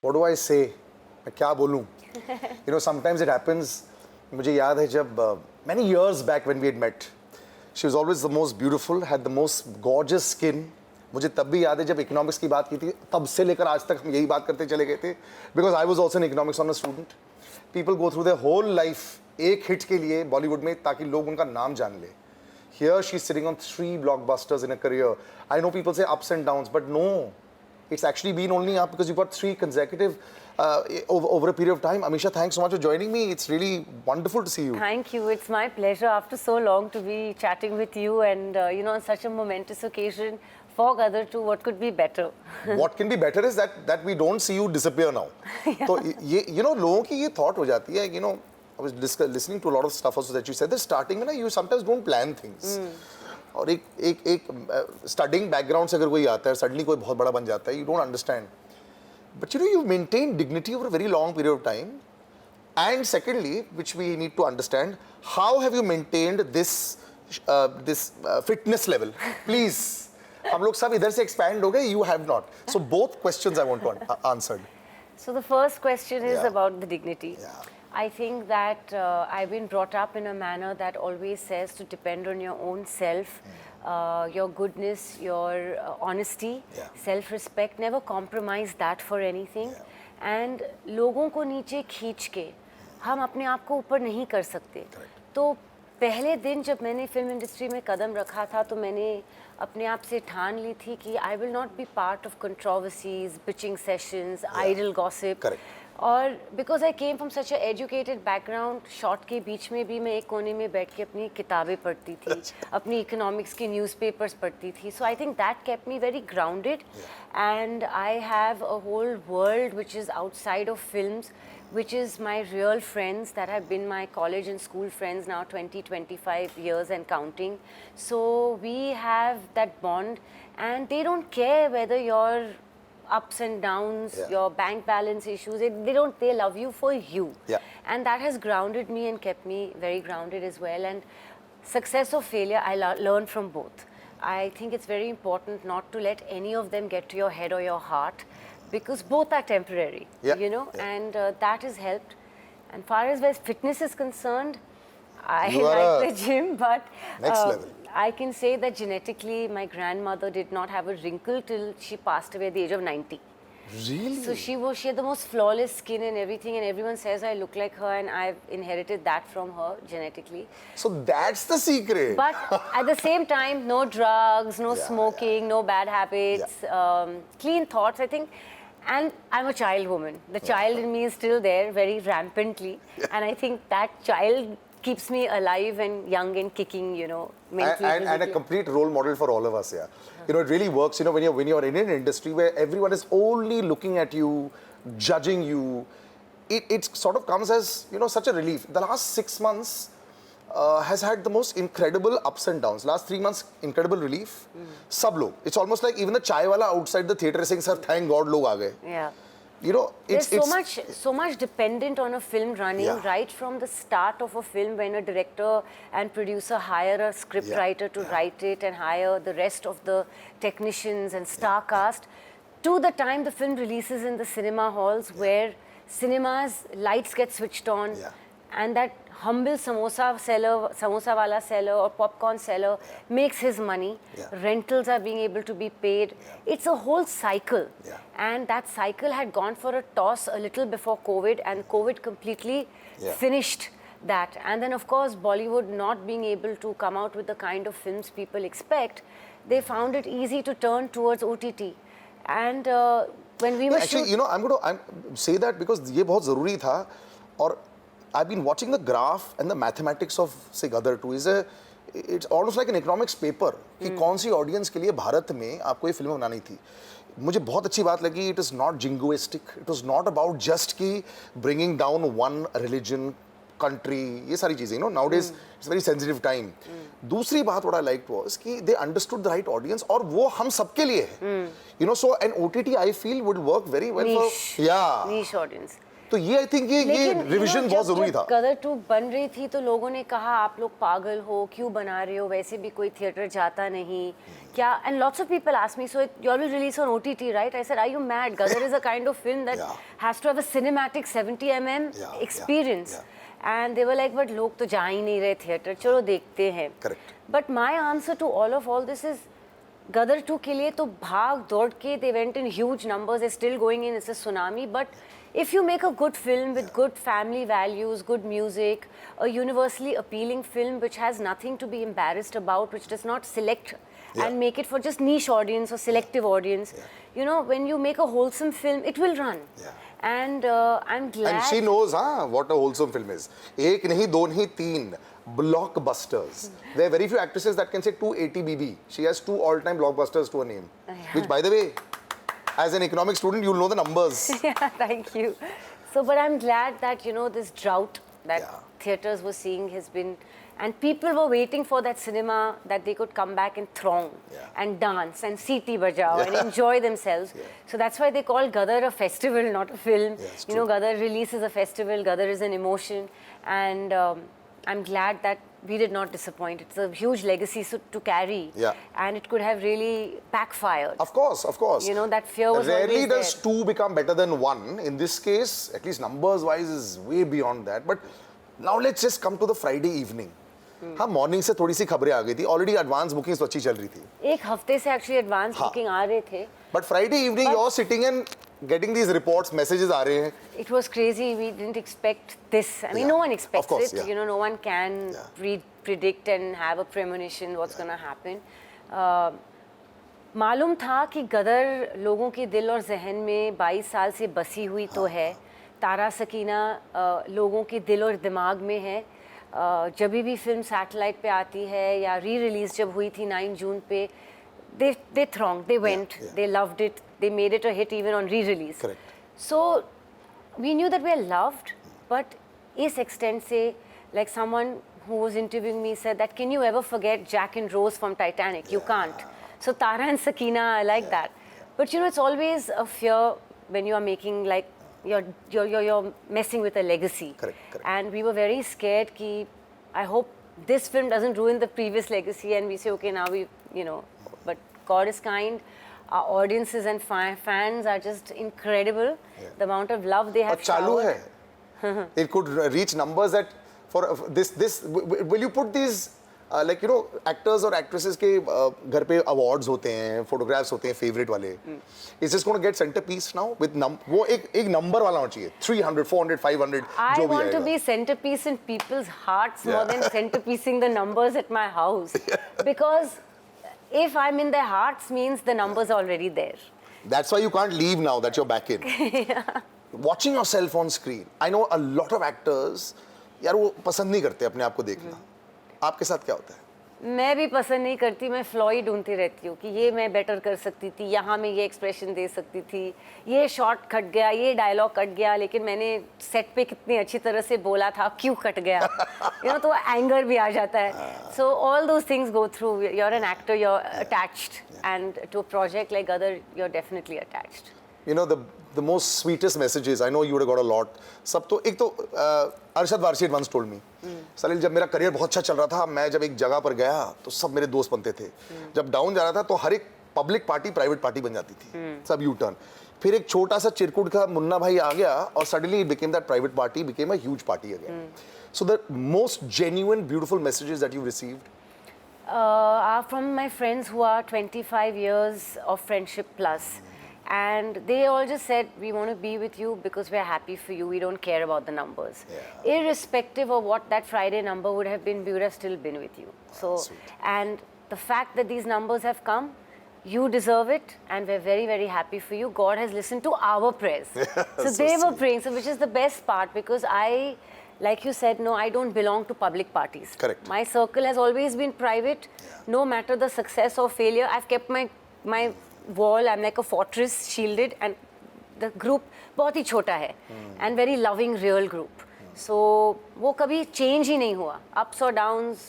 what do I say? मैं क्या बोलूँ? You know, sometimes it happens. मुझे याद है जब many years back when we had met, she was always the most beautiful, had the most gorgeous skin. मुझे तब भी याद है जब इकोनॉमिक्स की बात की थी, तब से लेकर आज तक हम यही बात करते चले गए थे. Because I was also an economics honors student. People go through their whole life एक हिट के लिए बॉलीवुड में ताकि लोग उनका नाम जान ले. Here she's sitting on 3 blockbusters in a career. I know people say ups and downs, but no. It's actually been only up because you've got 3 consecutive over a period of time. Ameesha, thanks so much for joining me. It's really wonderful to see you. Thank you. It's my pleasure after so long to be chatting with you and, you know, on such a momentous occasion for Gadar too. What could be better? What can be better is that we don't see you disappear now. So, you know, लोगों की ये thought हो जाती है, you know, I was listening to a lot of stuff also that you said that starting में ना you sometimes don't plan things. और एक studying background से अगर कोई आता है, suddenly कोई बहुत बड़ा बन जाता है, you don't understand. But you know, you maintain dignity over a very long period of time. And secondly, which we need to understand, how have you maintained this fitness level? Please, हम लोग सब इधर से expand हो गए, you have not. So both questions I want to answered. So the first question is about the dignity. Yeah. I think that I've been brought up in a manner that always says to depend on your own self, your goodness, your honesty, self-respect, never compromise that for anything. And लोगों को नीचे खींच के हम अपने आप को ऊपर नहीं कर सकते. तो पहले दिन जब मैंने फिल्म इंडस्ट्री में कदम रखा था तो मैंने अपने आप से ठान ली थी कि I will not be part of controversies, bitching sessions, idle gossip. Correct. और because I came from such educated background, short के बीच में भी मैं एक कोने में बैठ के अपनी किताबें पढ़ती थी, अपनी इकोनॉमिक्स की न्यूज़पेपर्स पढ़ती थी. So I think that kept me very grounded and I have a whole world which is outside of films, which is my real friends that have been my college and school friends now 20-25 years and counting. So we have that bond and they don't care whether you're ups and downs, your bank balance issues, they love you for you. And that has grounded me and kept me very grounded as well. And success or failure, I learn from both. I think it's very important not to let any of them get to your head or your heart, because both are temporary, you know, and that has helped. And far as fitness is concerned, I like the gym, but next level. I can say that genetically, my grandmother did not have a wrinkle till she passed away at the age of 90. Really? So she had the most flawless skin and everything, and everyone says I look like her, and I've inherited that from her genetically. So that's the secret. But at the same time, no drugs, no smoking, no bad habits, clean thoughts, I think. And I'm a child woman. The child in me is still there, very rampantly, and I think that child keeps me alive and young and kicking, you know, mentally. And a complete role model for all of us, You know, it really works, you know, when you're in an industry where everyone is only looking at you, judging you, it sort of comes as, you know, such a relief. The last 6 months has had the most incredible ups and downs. Last 3 months, incredible relief. Sab log. It's almost like even the chai wala outside the theatre is saying, sir, thank God log aa gaye. Yeah. You know, it's so much dependent on a film running right from the start of a film, when a director and producer hire a script writer to write it and hire the rest of the technicians and star cast, to the time the film releases in the cinema halls, where cinemas lights get switched on, and that humble samosa wala seller or popcorn seller makes his money. Rentals are being able to be paid. It's a whole cycle, and that cycle had gone for a toss a little before COVID, and COVID completely finished that. And then of course Bollywood not being able to come out with the kind of films people expect, they found it easy to turn towards OTT. And when we were actually, you know, I'm going to say that because ये बहुत ज़रूरी था. और I've been watching the graph and the mathematics of, say, Gadar 2 it's almost like an economics paper कि कौन सी audience के लिए भारत में आपको ये फिल्म बनानी थी. मुझे बहुत अच्छी बात लगी. It is not jingoistic. It was not about just कि bringing down one religion, country, ये सारी चीजें. You know, nowadays it's a very sensitive time. दूसरी बात what I liked was कि they understood the right audience, और वो हम सबके लिए है. You know, so an OTT I feel would work very well niche, for niche audience. तो ये आई थिंक ये रिविजन बहुत जरूरी था. गदर 2 बन रही थी तो लोगों ने कहा आप लोग पागल हो, क्यों बना रहे हो, वैसे भी कोई थिएटर जाता नहीं क्या. And lots of people ask me, so you all will release on OTT, right? I said, are you mad? Gadar is a kind of film that has to have a cinematic 70 experience. And they were like, but लोग तो जा ही नहीं रहे theatre, चलो देखते हैं. Correct. But my answer to all this is, Gadar 2 के लिए तो भाग दौड़ के they went in huge numbers, they're still going in, it's a tsunami. But if you make a good film with good family values, good music, a universally appealing film which has nothing to be embarrassed about, which does not select and make it for just niche audience or selective audience, you know, when you make a wholesome film, it will run. And I'm glad. And she knows what a wholesome film is. एक नहीं, दो नहीं, तीन blockbusters. There are very few actresses that can say 280 BB. She has 2 all-time blockbusters to her name. Which, by the way, as an economics student, you'll know the numbers. Yeah, thank you. So, but I'm glad that, you know, this drought that theatres were seeing has been, and people were waiting for that cinema that they could come back and throng and dance and Siti Bajao and enjoy themselves. So that's why they call Gadar a festival, not a film. You know, Gadar release is a festival, Gadar is an emotion, and I'm glad that we did not disappoint. It's a huge legacy to carry, and it could have really backfired. Of course, of course. You know, that fear was Rarely always does there. 2 become better than 1. In this case, at least numbers-wise, is way beyond that. But now let's just come to the Friday evening. हाँ, morning से थोड़ी सी खबरें आ गई थी. Already advance bookings तो अच्छी चल रही थी. एक हफ्ते से एक्चुअली एडवांस बुकिंग आ रहे थे. But Friday evening you are sitting and getting these reports, messages आ रहे हैं. It was crazy. We didn't expect this. I mean, no one expects of course, it. You know, no one can predict and have a premonition what's going to happen. मालूम था कि गदर लोगों के दिल और जहन में 22 साल से बसी हुई तो है. तारा सकीना लोगों के दिल और दिमाग में है. जब भी फिल्म सैटेलाइट पे आती है या री-रिलीज जब हुई थी 9 जून पे, they thronged, they went, they loved it, they made it a hit even on re-release. Correct. So we knew that we are loved, but is extent say, like someone who was interviewing me said that, can you ever forget Jack and Rose from Titanic? You can't. So Tara and Sakina, I like that. But you know, it's always a fear when you are making like, you're messing with a legacy. Correct. And we were very scared ki, I hope this film doesn't ruin the previous legacy and we say, okay, now we, you know, but God is kind. Our audiences and fans are just incredible. The amount of love they have showered. It could reach numbers that for this will you put these like, you know, actors or actresses के घर पे awards होते हैं, photographs होते हैं favorite वाले. Is this going to get centerpiece now with वो एक number वाला होना चाहिए, 300, 400, 500. I want to be centerpiece in people's hearts more than centerpiecing the numbers at my house, because if I'm in their hearts means the numbers are already there. That's why you can't leave now that you're back in. Watching yourself on screen, I know a lot of actors यार वो पसंद नहीं करते अपने आप को देखना. आपके साथ क्या होता है? मैं भी पसंद नहीं करती. मैं फ्लॉ ही ढूंढती रहती हूँ कि ये मैं बेटर कर सकती थी, यहाँ मैं ये एक्सप्रेशन दे सकती थी, ये शॉट कट गया, ये डायलॉग कट गया, लेकिन मैंने सेट पे कितनी अच्छी तरह से बोला था, क्यों कट गया, यू नो, तो एंगर भी आ जाता है. So all those things go through. You are an actor, you are attached, and to a project like Gadar you are definitely attached. You know, the most sweetest messages, I know you would have got a lot. सब तो एक तो Arshad Warsi once told me, सलील जब मेरा career बहुत अच्छा चल रहा था, मैं जब एक जगह पर गया तो सब मेरे दोस्त बनते थे. जब डाउन जा रहा था तो हर एक पब्लिक पार्टी प्राइवेट पार्टी बन जाती थी. सब यू टर्न. फिर एक छोटा सा चिरकुट का मुन्ना भाई आ गया और suddenly it became that private party became a huge party again. So the most genuine, beautiful messages that you received are from my friends who are 25 years of friendship plus. And they all just said, we want to be with you because we're happy for you. We don't care about the numbers. Irrespective of what that Friday number would have been, we would have still been with you. So, and the fact that these numbers have come, you deserve it, and we're very, very happy for you. God has listened to our prayers. So they were praying, so which is the best part, because I, like you said, no, I don't belong to public parties. Correct. My circle has always been private. No matter the success or failure, I've kept my wall. I'm like a fortress, shielded, and the group बहुत ही छोटा है, and very loving, real group. So वो कभी change ही नहीं हुआ. Ups or downs,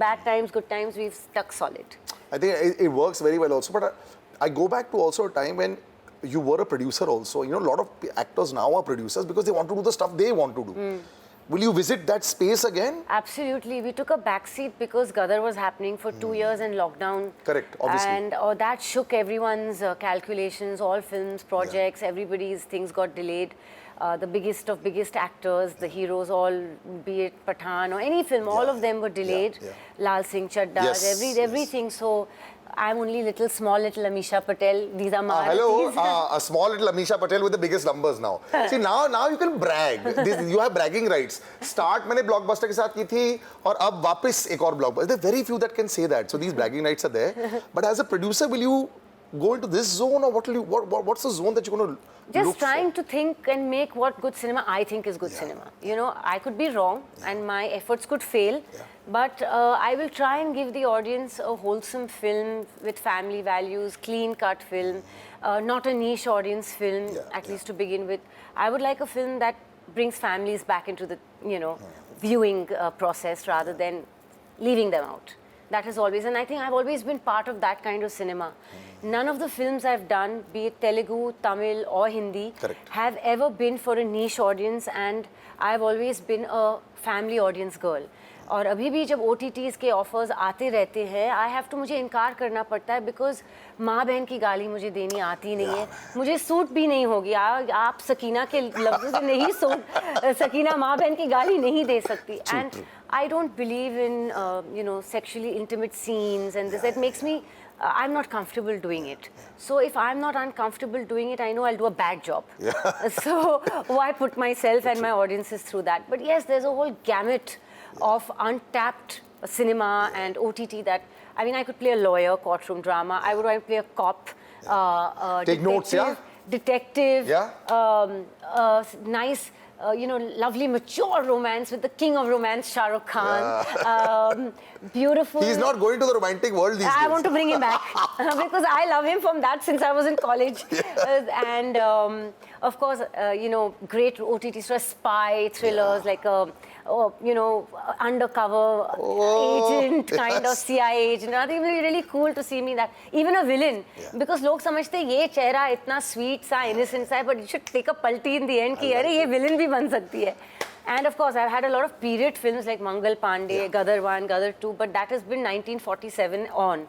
bad times, good times, we've stuck solid. I think it works very well also, but I go back to also a time when you were a producer also. You know, a lot of actors now are producers because they want to do the stuff they want to do. Will you visit that space again? Absolutely. We took a backseat because Gadar was happening for 2 years in lockdown. Correct, obviously. And that shook everyone's calculations, all films, projects, everybody's things got delayed. The biggest of biggest actors, the heroes, all, be it Pathan or any film, all of them were delayed. Lal Singh Chaddha, everything. So I'm only small little Ameesha Patel. These are my hello, a small little Ameesha Patel with the biggest numbers now. See, now you can brag. You have bragging rights. Start मैंने blockbuster के साथ की थी और अब वापस एक और blockbuster. There are very few that can say that. So these bragging rights are there. But as a producer, will you go into this zone, or what's the zone that you're going to just trying to think and make what good cinema I think is good cinema. You know, I could be wrong and my efforts could fail, but I will try and give the audience a wholesome film with family values, clean-cut film, not a niche audience film, at least to begin with. I would like a film that brings families back into the, you know, viewing process rather than leaving them out. That has always, and I think I've always been part of that kind of cinema. None of the films I've done, be it Telugu, Tamil or Hindi, have ever been for a niche audience, and I've always been a family audience girl. और अभी भी जब OTTs के offers आते रहते हैं, I have to मुझे इनकार करना पड़ता है because माँ बहन की गाली मुझे देनी आती नहीं है, मुझे सूट भी नहीं होगी. आप सकीना के लफ्ज़ों से नहीं सूट, सकीना माँ बहन की गाली नहीं दे सकती. And I don't believe in you know, sexually intimate scenes and this. It makes me I'm not comfortable doing it. So if I'm not uncomfortable doing it, I know I'll do a bad job. So why put myself and my audiences through that? But yes, there's a whole gamut of untapped cinema and OTT that, I mean, I could play a lawyer, courtroom drama. I would want to play a cop, take notes, detective, nice, you know, lovely mature romance with the king of romance, Shah Rukh Khan. Beautiful. He's not going to the romantic world these days. I want to bring him back because I love him from that since I was in college. And of course, you know, great OTT spy thrillers like you know, undercover agent kind of CIA agent. I think it will be really cool to see me that. Even a villain, because लोग समझते हैं ये चेहरा इतना sweet सा, innocent सा है, but you should take a palti in the end कि अरे ये villain भी बन सकती है. And of course, I've had a lot of period films like Mangal Pandey, Gadar 1, Gadar 2, but that has been 1947 on.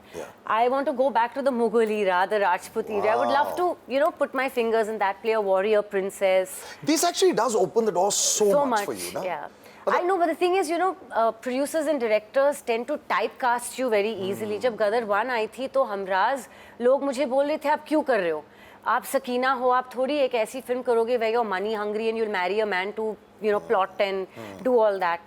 I want to go back to the Mughal era, the Rajput era. I would love to, you know, put my fingers in that, play a warrior princess. This actually does open the door so much for you, no? Yeah. I know, but the thing is, you know, producers and directors tend to typecast you very easily. जब Gadar 1 आई थी तो हमराज लोग मुझे बोल रहे थे आप क्यों कर रहे हो? आप सकीना हो, आप थोड़ी एक ऐसी फिल्म करोगे where you're money hungry and you'll marry a man to, you know, plot and do all that.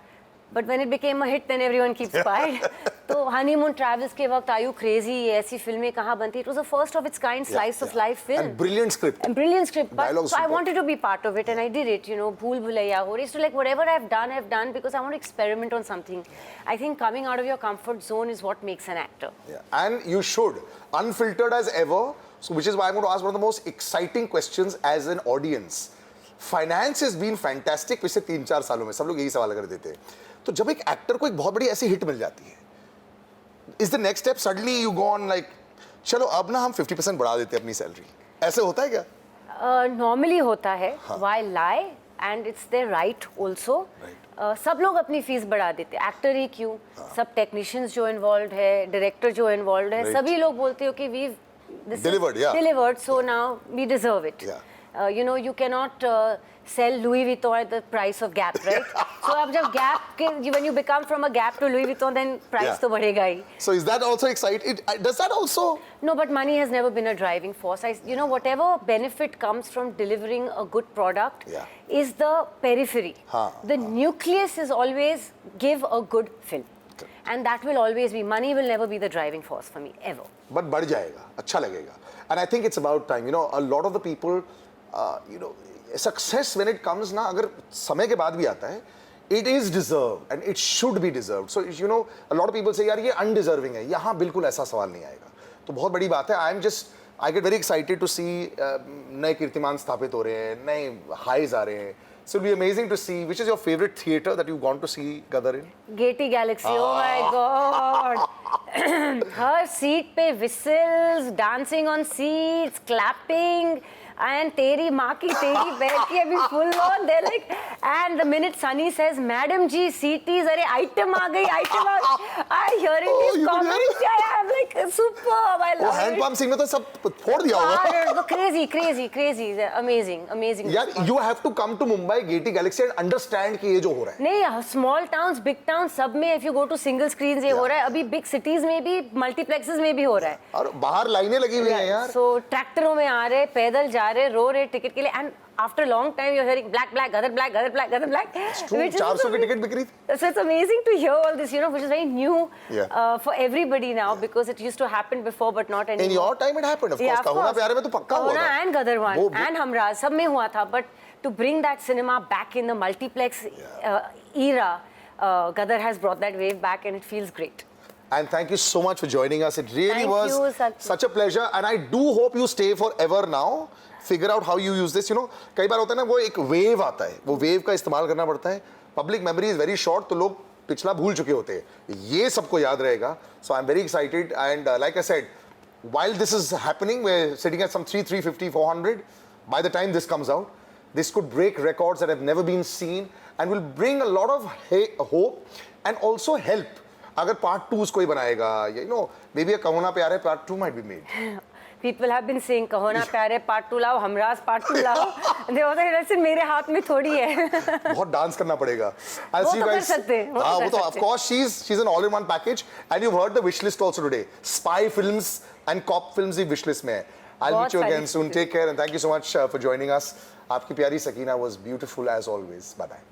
But when it became a hit, then everyone keeps quiet. तो honeymoon travels के वक्त Are You Crazy? ये ऐसी फिल्में कहाँ बनती? It was the first of its kind slice of life film. And brilliant script. And brilliant script. But so I wanted to be part of it, and I did it. You know, Bhool Bhulaiya, Hori. So like whatever I've done because I want to experiment on something. I think coming out of your comfort zone is what makes an actor. And you should, unfiltered as ever. So which is why I'm going to ask one of the most exciting questions as an audience. Finance has been fantastic पिछले 3-4 सालों में सब लोग यही सवाल कर देते हैं. तो जब एक एक्टर को एक बहुत बड़ी ऐसी हिट मिल जाती है, is the next step suddenly you go on like चलो अब ना हम 50% बढ़ा देते हैं अपनी सैलरी, ऐसे होता है क्या? Normally होता है. Why lie? And it's their right also. सब लोग अपनी फीस बढ़ा देते हैं. एक्टर ही क्यों, सब टेक्नीशियंस जो इन्वॉल्व है, डायरेक्टर जो इन्वॉल्व है, सभी लोग बोलते हो कि we've delivered, so now we deserve it. You know, you cannot sell Louis Vuitton at the price of Gap, right? So अब जब Gap when you become from a Gap to Louis Vuitton, then price तो बढ़ेगा ही. So is that also exciting? Does that also? No, but money has never been a driving force. You know, whatever benefit comes from delivering a good product is the periphery. The nucleus is always give a good film. And that will always be, money will never be the driving force for me, ever. But बढ़ जाएगा, अच्छा लगेगा. And I think it's about time. You know, a lot of the people, you know, success when it comes ना, अगर समय के बाद भी आता है, it is deserved and it should be deserved. So, you know, a lot of people say, यार ये undeserving है. यहाँ बिल्कुल ऐसा सवाल नहीं आएगा. तो बहुत बड़ी बात है. I get very excited to see नए कीर्तिमान स्थापित हो रहे हैं, नए highs आ रहे हैं. So it'll be amazing to see. Which is your favorite theatre that you've gone to see Gadar in? Gaiety Galaxy. Oh my God. Her seat पे whistles, dancing on seats, clapping. And तेरी माँ की तेरी बहन की अभी full on. They're like, and the minute Sunny says, "Madam ji, CTs, अरे item आ गई, item आ गई." I hearing Oh, these you could comments, hear yeah, I'm like, superb, I वो love hand it. Pump scene में तो सब फोड़ दिया होगा. Crazy, amazing. यार you have to come to Mumbai Gaiety Galaxy and understand कि ये जो हो रहा है. नहीं, स्मॉल टाउन्स बिग टाउन सब में if you go to single screen ये हो रहा है. अभी बिग सिटीज में भी मल्टीप्लेक्सेस में भी हो रहा है. और बाहर लाइनें लगी हुई हैं यार. सो ट्रैक्टरों में आ रहे, पैदल जा रहे, रो रहे टिकट के लिए. And after long time you are hearing black black Gadar black Gadar black Gadar black. 400 की टिकट बिक रही थी. So it's amazing to hear all this, you know, which is very new for everybody now because it used to happen before but not anymore. In your time it happened, of course. कहो ना प्यारे में तो पक्का हुआ था. Kahuna and Gadar one and Hamraz सब में हुआ था. But to bring that cinema back in the multiplex era, Gadar has brought that wave back and it feels great. And thank you so much for joining us. It really was such a pleasure and I do hope you stay forever now. Figure out how you use this, you know. कई बार होता है ना वो एक wave आता है, वो wave का इस्तेमाल करना पड़ता है. Public memory is very short, तो लोग पिछला भूल चुके होते हैं. ये सबको याद रहेगा. So I'm very excited and like I said, while this is happening, we're sitting at some 350, 400. By the time this comes out, this could break records that have never been seen and will bring a lot of hope and also help. अगर part 2 कोई बनाएगा, you know, maybe a कहो ना प्यारे part 2 might be made. People have been saying कहो ना प्यारे part 2 लाओ, हमराज part 2 लाओ. They होता है वैसे मेरे हाथ में थोड़ी है. बहुत डांस करना पड़ेगा. I'll see you guys. हाँ वो तो of course she's an all-in-one package and you've heard the wish list also today. Spy films and cop films भी wish list में है. I'll meet you again soon. Take care and thank you so much for joining us. आपकी प्यारी Sakina was beautiful as always. Bye bye.